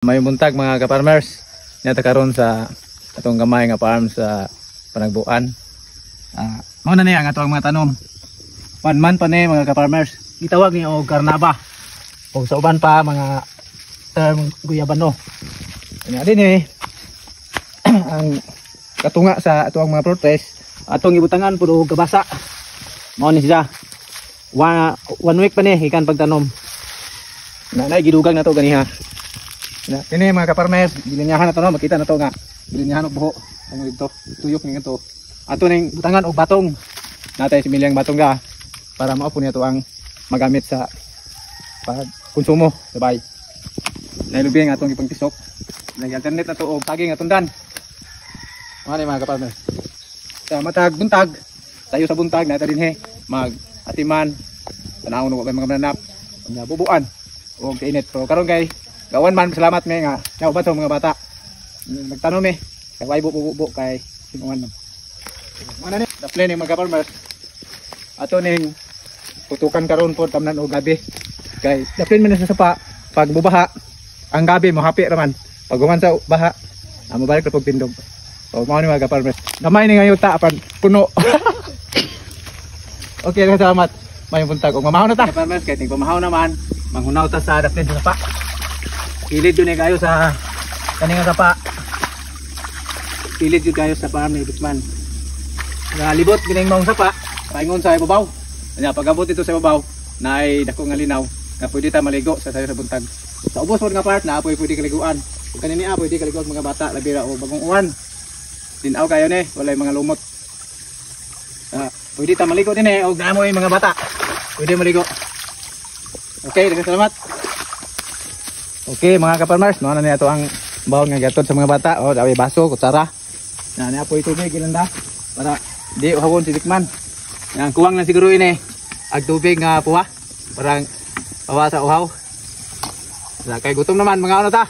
May buntag mga ka-farmers, nata karon sa atong gamay nga farm sa Panagbuan. Mao na ni ang atong mga tanom. Panman pa ni mga ka-farmers. Gitawag ni og karnaba. O sa uban pa mga term guyabano. Nya dinhi ang katunga sa atong mga protest atong ibutangan pud og kabasa. Mao ni siya. One week pa ni ikan pagtanom. Na gidugang na to ganiha. Ini mga ka-farmers, gilinyahan na to no, makita na to nga. Gilinyahan og buho. Ang dito, tuyok ni to. Ato ning butangan og batong. Natay similyang batong ga para mao po niya to ang magamit sa pagkonsumo sabay. Nailubi ang atong ipangtisok. Nag-alternate na to og saging atundan. Mali mga ka-farmers. Sa matag buntag, tayo sa buntag na dinhi mag-atiman, tanawon og mga mananap, mga bubuan og kainit. So karon kay gawan man salamat mi nga nauban sa mga bata. Nagtanom mi kay way bubo kay sinuan man. Mana ni daplay ni mga farmers. Ato ning putukan karon pod tamnan og gabi. Kay daplay man sa sapa pag bubaha ang gabi mo happy raman. Pag guman sa baha, mabalik ra pag pindog. So mao ni mga farmers. Gamay ni ngayuta apan puno. Okay, salamat. May buntag og mamahaw na ta. Farmers kay ting pamahaw naman manghunaw ta sa daplay sa sapa. Pilid yun kayo sa kaningang sapa. Pilid yun kayo sa farm ni Bikman. Nalibot gining maong sapa, paingon sa ibabaw. Kanya pagabot ito sa ibabaw, naay dako nga linaw na pwede ta maligo sa sayo sa buntag. Sa ubos pod nga part na apoy pwede kaliguan. Kanini apoy pwede kaliguan mga bata labira o bagong uwan. Tinaw kayo ni, walay mga lumot. Pwede ta maligo din o gamoy mga bata. Pwede maligo. Okay, salamat. Okay mga ka-farmers, no na niya ito ang bawon nga gatod sa mga bata. O, daway baso, kutsara. Na niya po itubig, ilanda. Para di uhawon si Bikman. Yan, kuwang na siguro ini. Ag tubig nga puwa. Parang pawa sa uhaw. Kay gutom naman mga ano ta.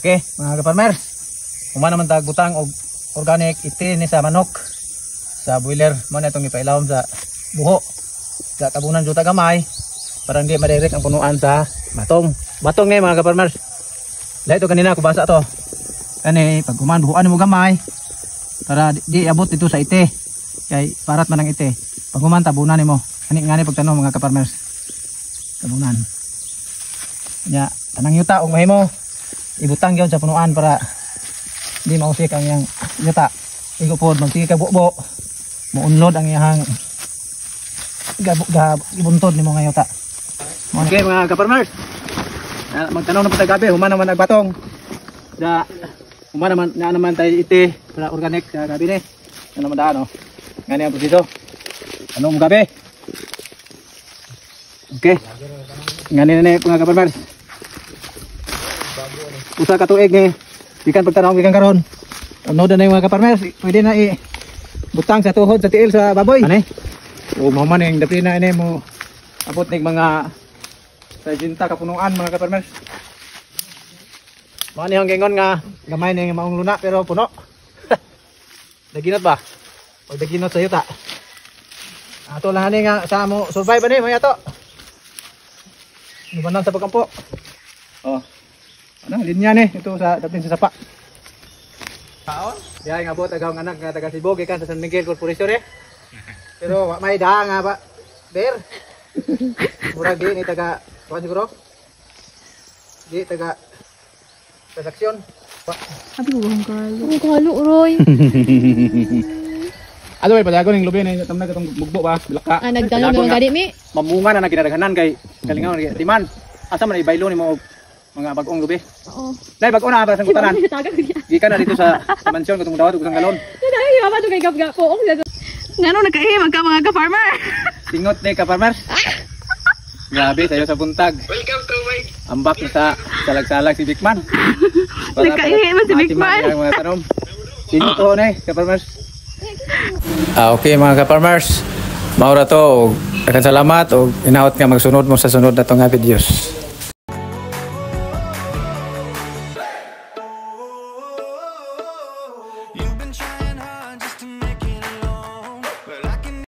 Okay, mga ka-farmers, uma naman tag butang og organic iti ni sa manok sa boiler mo na itong ipailawom sa buho sa tabunan juta gamay para hindi madirect ang punuan sa batong ni mga ka-farmers. Dahil ito kanina ko basa to kani pag kuman buhuan mo gamay para di abot dito sa ite kay parat man ang ite pag kuman tabunan nimo ani ngani pagtanong mga ka-farmers tabunan nya tanang yuta og mahimo ibutang gyud sa punuan para di mausik ang iyang yuta. Igo pod magsige ka bubo. Muunlod ang iyang ibuntod nimo nga yuta. Okay mga ka-farmers. Magtanong na po tayo gabi, human naman nagbatong. Human naman na naman tayo ite para organic sa gabi ni. Ano naman daan oh. Ngani ang proseso. Anong gabi? Okay. Ngani na ni mga ka-farmers. Usa ka tuig ni bikan pagtanong bikan karon. Ano na yung mga ka-farmers, pwede na butang sa tuhod sa tiil sa baboy. Ani? O mo man ning dapli na ini mo abot ning mga sa jinta kapunuan mga ka-farmers. Mao ni ang gingon nga gamay ning maong luna pero puno. Daginot ba? O daginot sa yuta. Ato lang ani nga sa mo survive ani mo yato. Nubanan sa pagkampo. Oh. Ano, linya ni ito sa dating sa sapa. Taon? Diay nga bot agaw anak nga taga Cebu gikan sa San Miguel Corporation eh. Pero wa may da nga ba? Ber. Murag di ni taga kuan siguro. Di taga transaksyon. Abi ko ang kalo Roy. Ano ba padagon ning lubi na tamna katong mugbo ba? Bilaka. Nagdalo ng gadi mi. Mamunga na nagkinadaghanan kay kalingaw ni timan. Asa man ibaylo nimo mga bagong lubi. Oo. Dai bag-o na ba sa kutanan? Gikan na dito sa mansyon katong dawat ug sang galon. Dai mama to kay gapga poong sa. Ngano nagkaihim ka mga ka-farmer? Singot ni ka-farmers. Grabe tayo sa buntag. Welcome to my ambak sa salag-salag si Bikman. Nagkaihim si Bikman. Mga tanom. Singot to ni ka-farmers. Okay mga ka-farmers. Maura to. Akan salamat o inaot nga magsunod mo sa sunod na to nga videos.